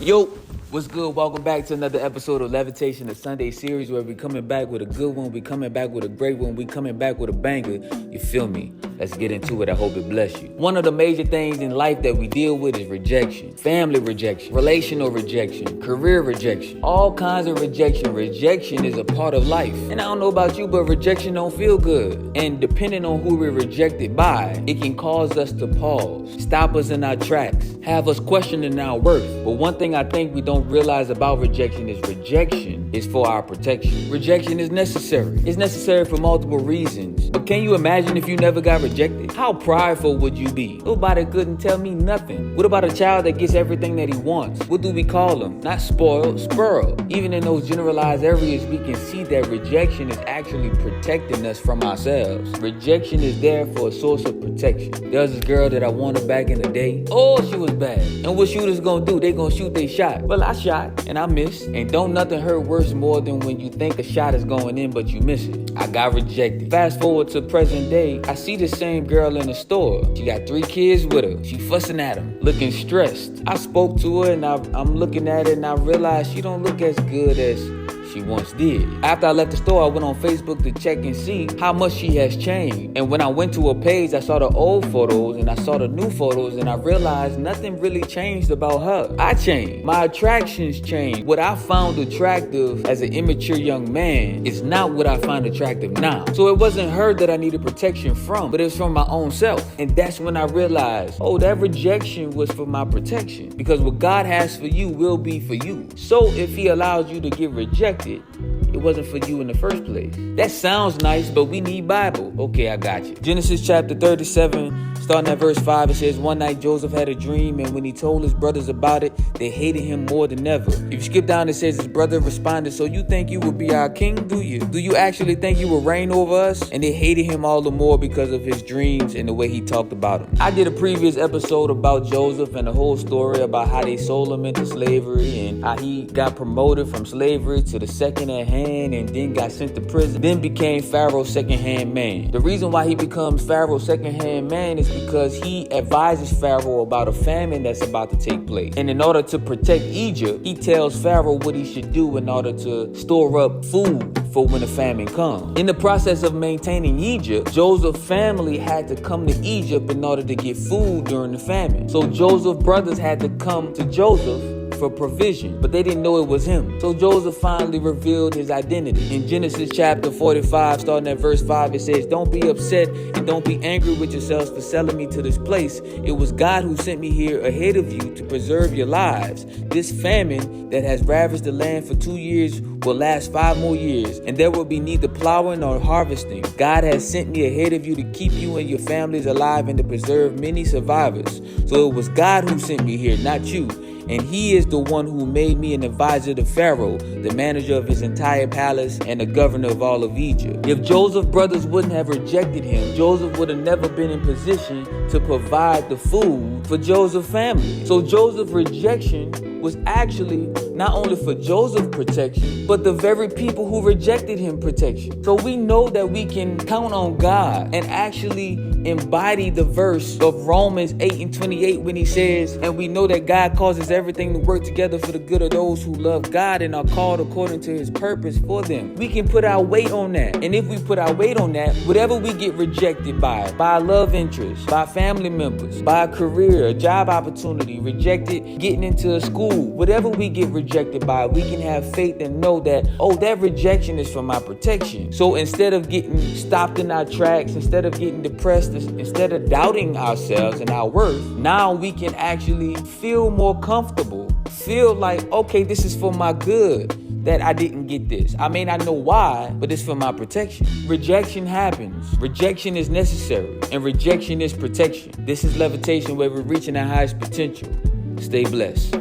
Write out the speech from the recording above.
Yo, what's good? Welcome back to another episode of Levitation, the Sunday series where we coming back with a good one, we coming back with a great one, we coming back with a banger. You feel me? Let's get into it. I hope it bless you. One of the major things in life that we deal with is rejection. Family rejection, relational rejection, career rejection, all kinds of rejection. Rejection is a part of life. And I don't know about you, but rejection don't feel good. And depending on who we're rejected by, it can cause us to pause, stop us in our tracks, have us questioning our worth. But one thing I think we don't realize about rejection is for our protection. Rejection is necessary. It's necessary for multiple reasons. But can you imagine if you never got rejected? How prideful would you be? Nobody couldn't tell me nothing. What about a child that gets everything that he wants? What do we call them? Not spoiled, spoiled. Even in those generalized areas, we can see that rejection is actually protecting us from ourselves. Rejection is there for a source of protection. There was this girl that I wanted back in the day. Oh, she was bad. And what shooters gonna do? They gonna shoot their shot. Well, I shot and I missed. And don't nothing hurt worse more than when you think a shot is going in but you miss it. I got rejected. Fast forward to present day, I see the same girl in the store. She got 3 kids with her. She fussing at them, looking stressed. I spoke to her and I'm looking at her and I realized she don't look as good as she once did. After I left the store, I went on Facebook to check and see how much she has changed. And when I went to her page, I saw the old photos and I saw the new photos and I realized nothing really changed about her. I changed. My attractions changed. What I found attractive as an immature young man is not what I find attractive now. So it wasn't her that I needed protection from, but it was from my own self. And that's when I realized, oh, that rejection was for my protection. Because what God has for you will be for you. So if he allows you to get rejected, it wasn't for you in the first place. That sounds nice, but we need Bible. Okay, I got you. Genesis chapter 37, starting at verse 5, it says, one night Joseph had a dream, and when he told his brothers about it, they hated him more than ever. If you skip down, it says his brother responded, so you think you would be our king, do you? Do you actually think you will reign over us? And they hated him all the more because of his dreams and the way he talked about them. I did a previous episode about Joseph and the whole story about how they sold him into slavery and how he got promoted from slavery to the second at hand and then got sent to prison, then became Pharaoh's second-hand man. The reason why he becomes Pharaoh's second-hand man is because he advises Pharaoh about a famine that's about to take place. And in order to protect Egypt, he tells Pharaoh what he should do in order to store up food for when the famine comes. In the process of maintaining Egypt, Joseph's family had to come to Egypt in order to get food during the famine. So Joseph's brothers had to come to Joseph for provision, but they didn't know it was him. So Joseph finally revealed his identity. In Genesis chapter 45, starting at verse 5, it says, don't be upset and don't be angry with yourselves for selling me to this place. It was God who sent me here ahead of you to preserve your lives. This famine that has ravaged the land for 2 years will last 5 more years, and there will be neither plowing nor harvesting. God has sent me ahead of you to keep you and your families alive and to preserve many survivors. So it was God who sent me here, not you. And he is the one who made me an advisor to Pharaoh, the manager of his entire palace and the governor of all of Egypt. If Joseph's brothers wouldn't have rejected him, Joseph would have never been in position to provide the food for Joseph's family. So Joseph's rejection was actually not only for Joseph's protection, but the very people who rejected him protection. So we know that we can count on God and actually embody the verse of Romans 8:28 when he says, and we know that God causes everything to work together for the good of those who love God and are called according to his purpose for them. We can put our weight on that. And if we put our weight on that, whatever we get rejected by a love interest, by family members, by a career, a job opportunity, rejected getting into a school, whatever we get rejected by, we can have faith and know that, oh, that rejection is for my protection. So instead of getting stopped in our tracks, instead of getting depressed, instead of doubting ourselves and our worth, now we can actually feel more comfortable, feel like, okay, this is for my good that I didn't get this. I may not know why, but it's for my protection. Rejection happens. Rejection is necessary, and rejection is protection. This is Levitation, where we're reaching our highest potential. Stay blessed.